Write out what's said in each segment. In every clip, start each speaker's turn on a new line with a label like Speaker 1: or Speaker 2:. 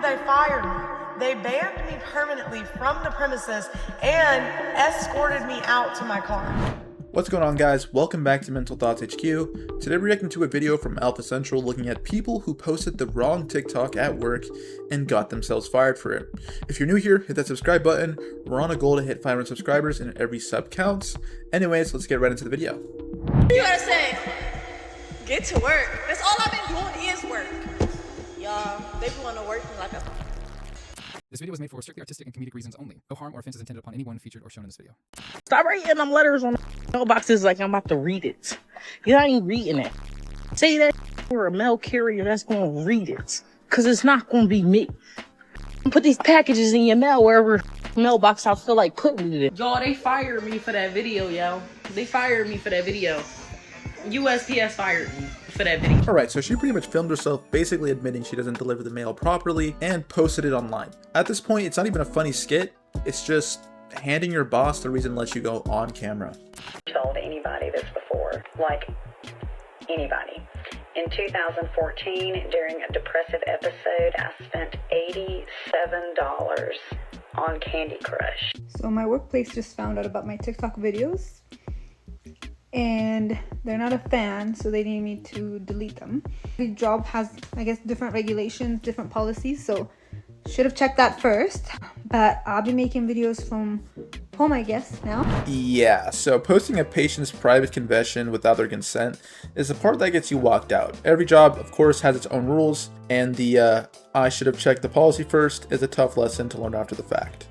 Speaker 1: did they fire me? They banned me permanently from the premises and escorted me out to my car.
Speaker 2: What's going on, guys? Welcome back to Mental Thoughts HQ. Today we're reacting to a video from Alpha Central looking at people who posted the wrong TikTok at work and got themselves fired for it. If you're new here, hit that subscribe button. We're on a goal to hit 500 subscribers and every sub counts. Anyways, let's get right into the video.
Speaker 3: What you gotta say? Get to work. That's all I've been doing is work. Y'all, they be wanna work me like a...
Speaker 4: This video was made for strictly artistic and comedic reasons only. No harm or offense is intended upon anyone featured or shown in this video.
Speaker 5: Stop writing them letters on the mailboxes like I'm about to read it. You're not even reading it. Say that for a mail carrier that's going to read it. Because it's not going to be me. Put these packages in your mail wherever mailbox I feel like putting it in. Y'all, they fired me for that video, yo. They fired me for that video. USPS fired me for that video.
Speaker 2: Alright, so she pretty much filmed herself basically admitting she doesn't deliver the mail properly and posted it online. At this point, it's not even a funny skit, it's just handing your boss the reason to let you go on camera.
Speaker 6: Told anybody this before, like anybody. In 2014, during a depressive episode, I spent $87 on Candy Crush.
Speaker 7: So my workplace just found out about my TikTok videos and they're not a fan, so they need me to delete them. Every job has, I guess, different regulations, different policies, so should have checked that first. But I'll be making videos from home, I guess, now.
Speaker 2: Yeah, so posting a patient's private confession without their consent is the part that gets you walked out. Every job, of course, has its own rules, and the I should have checked the policy first is a tough lesson to learn after the fact.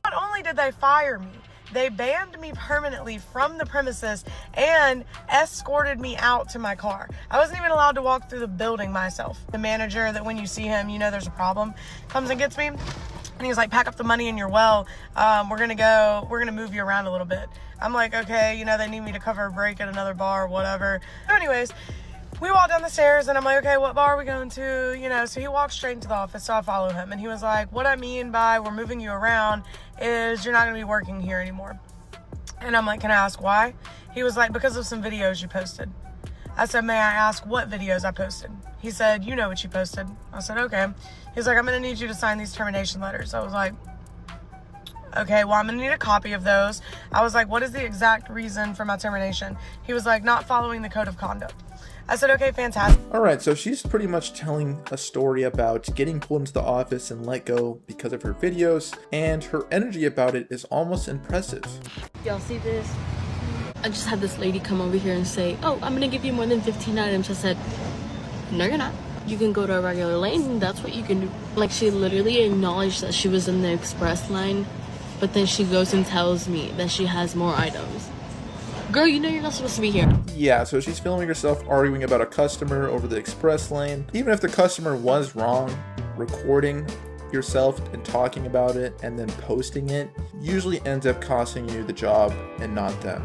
Speaker 1: Not only did they fire me, they banned me permanently from the premises and escorted me out to my car. I wasn't even allowed to walk through the building myself. The manager, that when you see him, you know there's a problem, comes and gets me. And he's like, pack up the money in your well. We're gonna move you around a little bit. I'm like, okay, you know, they need me to cover a break at another bar, whatever. So anyways, we walk down the stairs and I'm like, okay, what bar are we going to? You know, so he walks straight into the office, so I follow him. And he was like, what I mean by we're moving you around is you're not gonna be working here anymore. And I'm like, can I ask why? He was like, because of some videos you posted. I said, may I ask what videos I posted? He said, you know what you posted. I said, okay. He's like, I'm gonna need you to sign these termination letters. I was like, okay, well, I'm gonna need a copy of those. I was like, what is the exact reason for my termination? He was like, not following the code of conduct. I said, okay, fantastic.
Speaker 2: Alright, so she's pretty much telling a story about getting pulled into the office and let go because of her videos, and her energy about it is almost impressive.
Speaker 8: Y'all see this? I just had this lady come over here and say, oh, I'm gonna give you more than 15 items. I said, no, you're not. You can go to a regular lane, and that's what you can do. Like, she literally acknowledged that she was in the express line, but then she goes and tells me that she has more items. Girl, you know you're not supposed to be here.
Speaker 2: Yeah, so she's filming herself arguing about a customer over the express lane. Even if the customer was wrong, recording yourself and talking about it and then posting it usually ends up costing you the job and not them.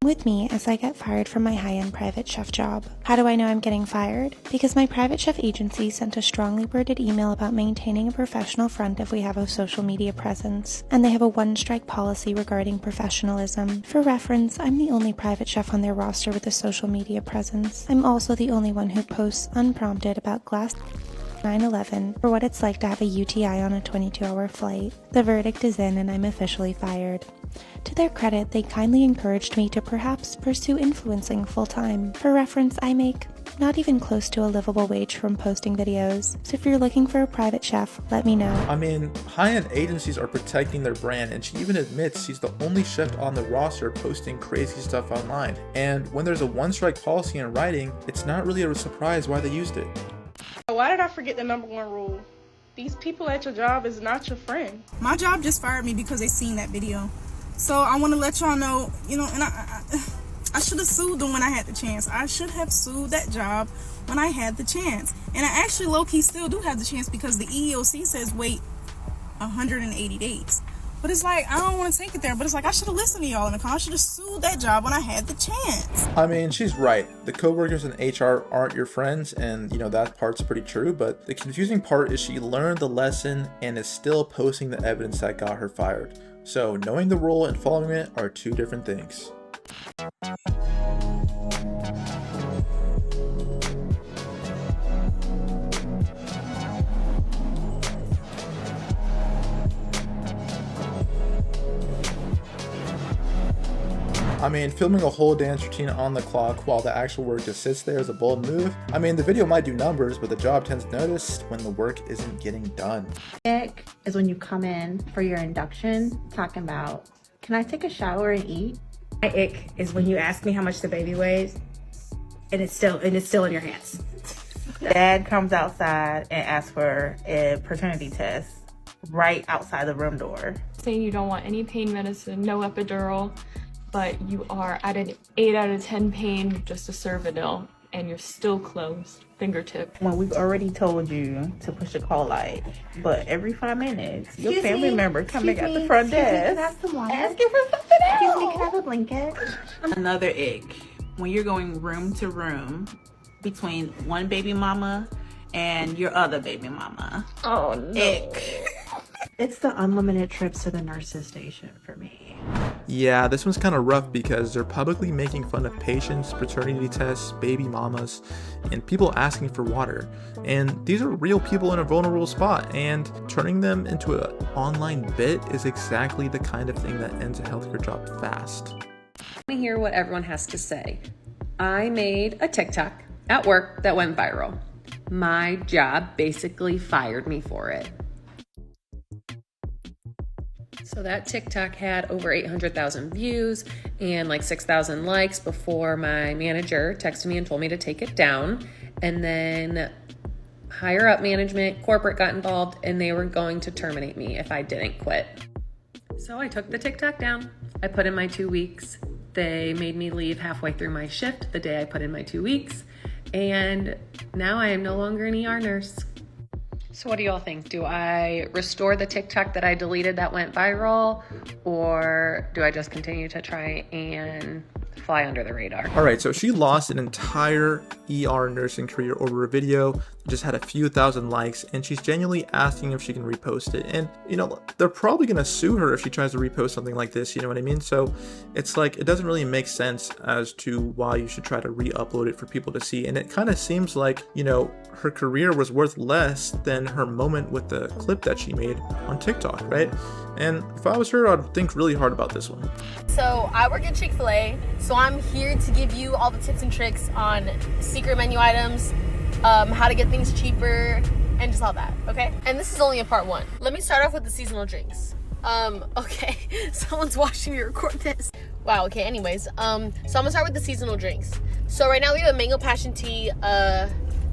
Speaker 9: With me as I get fired from my high-end private chef job. How do I know I'm getting fired? Because my private chef agency sent a strongly worded email about maintaining a professional front if we have a social media presence, and they have a one-strike policy regarding professionalism. For reference, I'm the only private chef on their roster with a social media presence. I'm also the only one who posts unprompted about glass 9/11 for what it's like to have a UTI on a 22-hour flight. The verdict is in and I'm officially fired. To their credit, they kindly encouraged me to perhaps pursue influencing full-time. For reference, I make not even close to a livable wage from posting videos, so if you're looking for a private chef, let me know.
Speaker 2: I mean, high-end agencies are protecting their brand, and she even admits she's the only chef on the roster posting crazy stuff online. And when there's a one-strike policy in writing, it's not really a surprise why they used it.
Speaker 10: Why did I forget the number one rule? These people at your job is not your friend.
Speaker 11: My job just fired me because they seen that video. So I want to let y'all know, you know, and I should have sued them when I had the chance. I should have sued that job when I had the chance. And I actually low-key still do have the chance because the EEOC says wait 180 days. But it's like, I don't want to take it there. But it's like, I should have listened to y'all in the car. I should have sued that job when I had the chance.
Speaker 2: I mean, she's right. The coworkers in HR aren't your friends, and you know, that part's pretty true. But the confusing part is she learned the lesson and is still posting the evidence that got her fired. So knowing the rule and following it are two different things. I mean, filming a whole dance routine on the clock while the actual work just sits there is a bold move. I mean, the video might do numbers, but the job tends to notice when the work isn't getting done.
Speaker 12: Ick is when you come in for your induction talking about, can I take a shower and eat?
Speaker 13: My ick is when you ask me how much the baby weighs and it's still in your hands. Dad comes outside and asks for a paternity test right outside the room door.
Speaker 14: Saying you don't want any pain medicine, no epidural, but you are at an 8 out of 10 pain, just a Cervidil, and you're still closed, fingertip.
Speaker 13: When we've already told you to push a call light, but every 5 minutes, your family member coming at the front desk asking for something else.
Speaker 12: Excuse me, can I have a blanket?
Speaker 5: Another ick, when you're going room to room between one baby mama and your other baby mama.
Speaker 14: Oh no.
Speaker 5: Ick.
Speaker 12: It's the unlimited trips to the nurse's station for me.
Speaker 2: Yeah, this one's kind of rough because they're publicly making fun of patients, paternity tests, baby mamas, and people asking for water. And these are real people in a vulnerable spot, and turning them into an online bit is exactly the kind of thing that ends a healthcare job fast.
Speaker 15: Let me hear what everyone has to say. I made a TikTok at work that went viral. My job basically fired me for it. So that TikTok had over 800,000 views and like 6,000 likes before my manager texted me and told me to take it down. And then higher up management, corporate got involved, and they were going to terminate me if I didn't quit. So I took the TikTok down. I put in my 2 weeks. They made me leave halfway through my shift the day I put in my 2 weeks. And now I am no longer an ER nurse. So what do y'all think? Do I restore the TikTok that I deleted that went viral, or do I just continue to try and fly under the radar?
Speaker 2: All right, so she lost an entire ER nursing career over a video that just had a few thousand likes, and she's genuinely asking if she can repost it. And, you know, they're probably going to sue her if she tries to repost something like this, you know what I mean? So it's like, it doesn't really make sense as to why you should try to re-upload it for people to see. And it kind of seems like, you know, her career was worth less than her moment with the clip that she made on TikTok, right? And if I was her, I'd think really hard about this one.
Speaker 8: So I work at Chick-fil-A, so I'm here to give you all the tips and tricks on secret menu items, how to get things cheaper, and just all that, okay? And this is only a part one. Let me start off with the seasonal drinks. Okay, someone's watching me record this. Wow, okay, anyways, so I'm gonna start with the seasonal drinks. So right now we have a mango passion tea,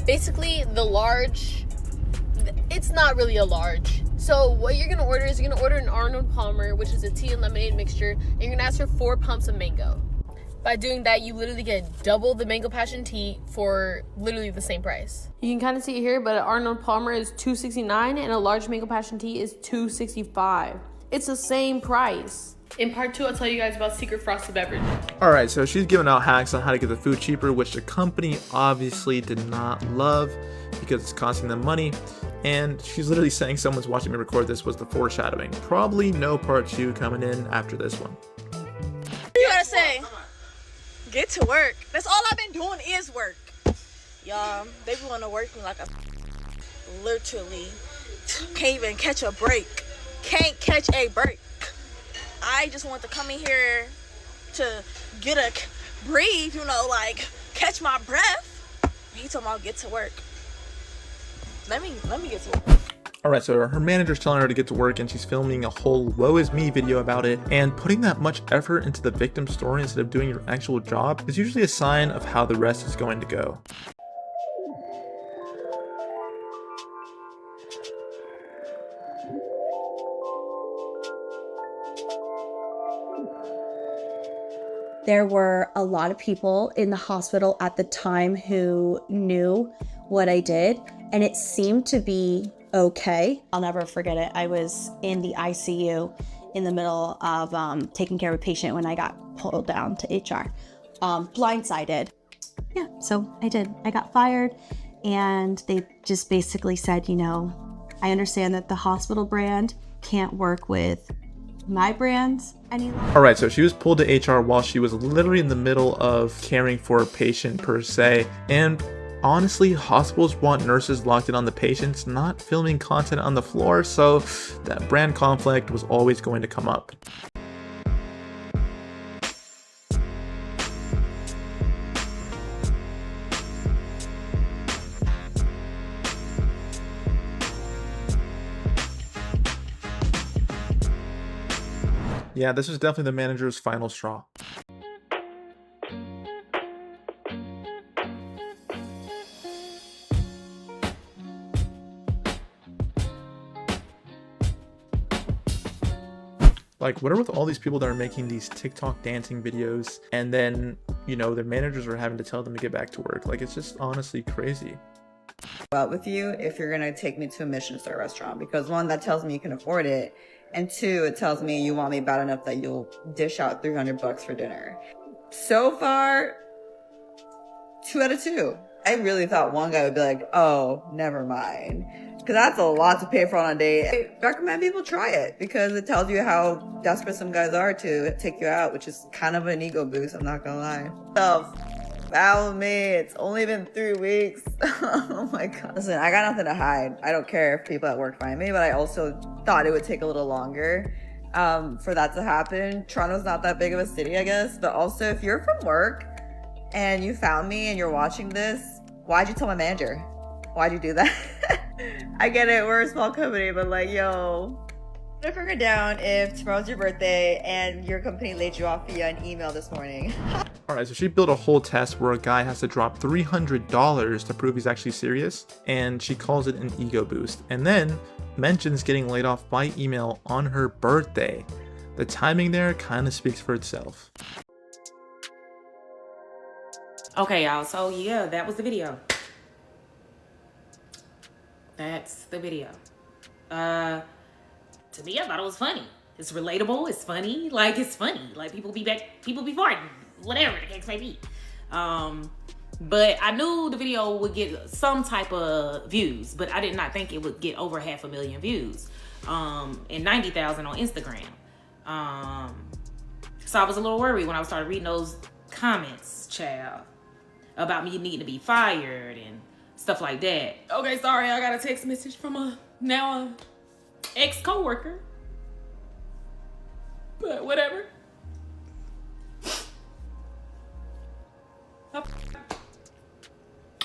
Speaker 8: basically the large, it's not really a large. So what you're gonna order is you're gonna order an Arnold Palmer, which is a tea and lemonade mixture, and you're gonna ask for 4 pumps of mango. By doing that, you literally get double the mango passion tea for literally the same price. You can kind of see it here, but an Arnold Palmer is $2.69 and a large mango passion tea is $2.65. It's the same price. In part 2, I'll tell you guys about secret frosted beverages.
Speaker 2: All right, so she's giving out hacks on how to get the food cheaper, which the company obviously did not love because it's costing them money. And she's literally saying someone's watching me record this was the foreshadowing. Probably no part 2 coming in after this one.
Speaker 3: You gotta say, get to work. That's all I've been doing is work. Y'all, they be wanna work me like a literally can't even catch a break. Can't catch a break. I just want to come in here to get a breathe, you know, like catch my breath. He told me I'll get to work. Let me get to work.
Speaker 2: All right, so her manager's telling her to get to work and she's filming a whole woe is me video about it, and putting that much effort into the victim's story instead of doing your actual job is usually a sign of how the rest is going to go.
Speaker 16: There were a lot of people in the hospital at the time who knew what I did, and it seemed to be okay. I'll never forget it. I was in the ICU in the middle of taking care of a patient when I got pulled down to HR. Blindsided. Yeah, so I did. I got fired, and they just basically said, you know, I understand that the hospital brand can't work with my brands any longer.
Speaker 2: All right, so she was pulled to HR while she was literally in the middle of caring for a patient per se, and honestly, hospitals want nurses locked in on the patients, not filming content on the floor, so that brand conflict was always going to come up. Yeah, this was definitely the manager's final straw. Like, what are with all these people that are making these TikTok dancing videos and then, you know, their managers are having to tell them to get back to work? Like, it's just honestly crazy.
Speaker 17: Out with you if you're gonna take me to a Michelin-star restaurant, because one, that tells me you can afford it, and two, it tells me you want me bad enough that you'll dish out $300 for dinner. So far, 2 out of 2. I really thought one guy would be like, oh, never mind. Because that's a lot to pay for on a date. I recommend people try it because it tells you how desperate some guys are to take you out, which is kind of an ego boost, I'm not gonna lie. So, foul me, it's only been 3 weeks. Oh my God. Listen, I got nothing to hide. I don't care if people at work find me, but I also thought it would take a little longer for that to happen. Toronto's not that big of a city, I guess. But also, if you're from work and you found me and you're watching this, why'd you tell my manager? Why'd you do that? I get it, we're a small company, but like, yo. I figured down if tomorrow's your birthday and your company laid you off via an email this morning.
Speaker 2: Alright, so she built a whole test where a guy has to drop $300 to prove he's actually serious, and she calls it an ego boost, and then mentions getting laid off by email on her birthday. The timing there kind of speaks for itself.
Speaker 18: Okay, y'all, so yeah, that was the video. That's the video. To me, I thought it was funny. It's relatable, it's funny, like it's funny. Like people be farting, whatever the case may be. But I knew the video would get some type of views, but I did not think it would get over 500,000 views. And 90,000 on Instagram. So I was a little worried when I started reading those comments, child, about me needing to be fired and stuff like that. Okay, sorry, I got a text message from a ex-coworker. But whatever.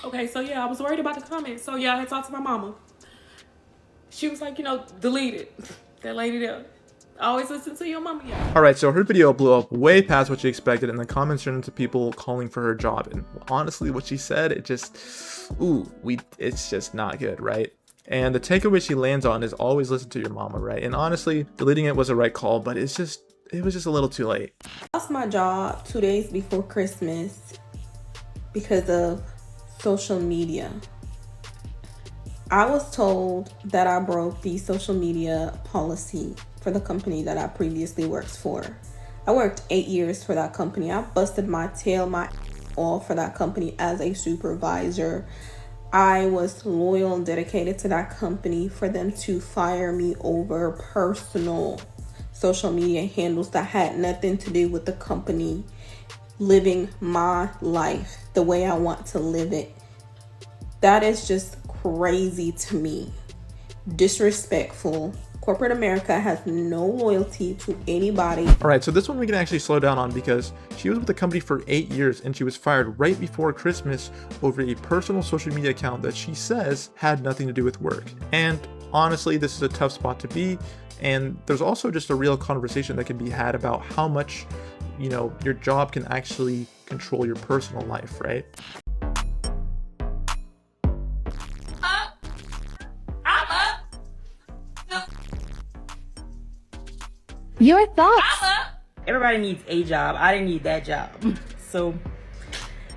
Speaker 18: Okay, so yeah, I was worried about the comments. So yeah, I had talked to my mama. She was like, you know, delete it. That lady there. Always listen to your mama, yeah.
Speaker 2: Alright, so her video blew up way past what she expected, and the comments turned into people calling for her job. And honestly, what she said, it just, it's just not good, right? And the takeaway she lands on is always listen to your mama, right? And honestly, deleting it was the right call, but it was just a little too late.
Speaker 10: I lost my job 2 days before Christmas because of social media. I was told that I broke the social media policy for the company that I previously worked for. I worked 8 years for that company. I busted my tail, my off for that company as a supervisor. I was loyal and dedicated to that company. For them to fire me over personal social media handles that had nothing to do with the company living my life the way I want to live it, that is just crazy to me. Disrespectful. Corporate America has no loyalty to anybody.
Speaker 2: Alright, so this one we can actually slow down on because she was with the company for 8 years and she was fired right before Christmas over a personal social media account that she says had nothing to do with work. And honestly, this is a tough spot to be, and there's also just a real conversation that can be had about how much, you know, your job can actually control your personal life, right?
Speaker 19: Your thoughts?
Speaker 20: Everybody needs a job. I didn't need that job. So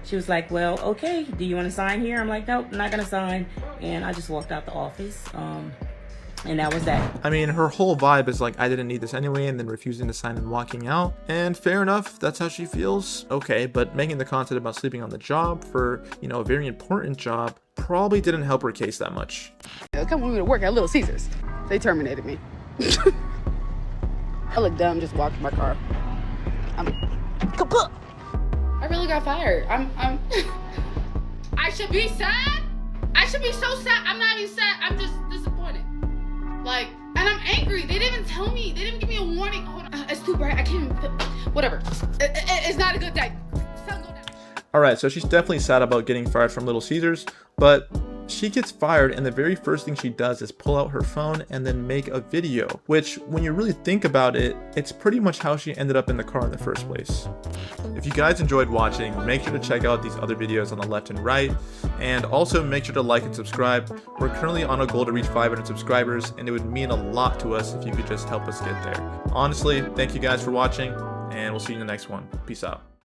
Speaker 20: she was like, well, okay, do you want to sign here? I'm like, nope, I'm not going to sign. And I just walked out the office. And that was that.
Speaker 2: I mean, her whole vibe is like, I didn't need this anyway, and then refusing to sign and walking out. And fair enough, that's how she feels. Okay, but making the content about sleeping on the job for, you know, a very important job probably didn't help her case that much.
Speaker 21: Come with me to work at Little Caesars. They terminated me. I look dumb just walking my car. I'm kaput.
Speaker 22: I really got fired. I should be sad. I should be so sad. I'm not even sad. I'm just disappointed. Like, and I'm angry. They didn't even tell me. They didn't even give me a warning. Hold on. It's too bright. I can't even. Whatever. It's not a good day.
Speaker 2: Alright, so she's definitely sad about getting fired from Little Caesars, but She gets fired, and the very first thing she does is pull out her phone and then make a video, which when you really think about it, it's pretty much how she ended up in the car in the first place. If you guys enjoyed watching, make sure to check out these other videos on the left and right, and also make sure to like and subscribe. We're currently on a goal to reach 500 subscribers, and it would mean a lot to us if you could just help us get there. Honestly, thank you guys for watching, and we'll see you in the next one. Peace out.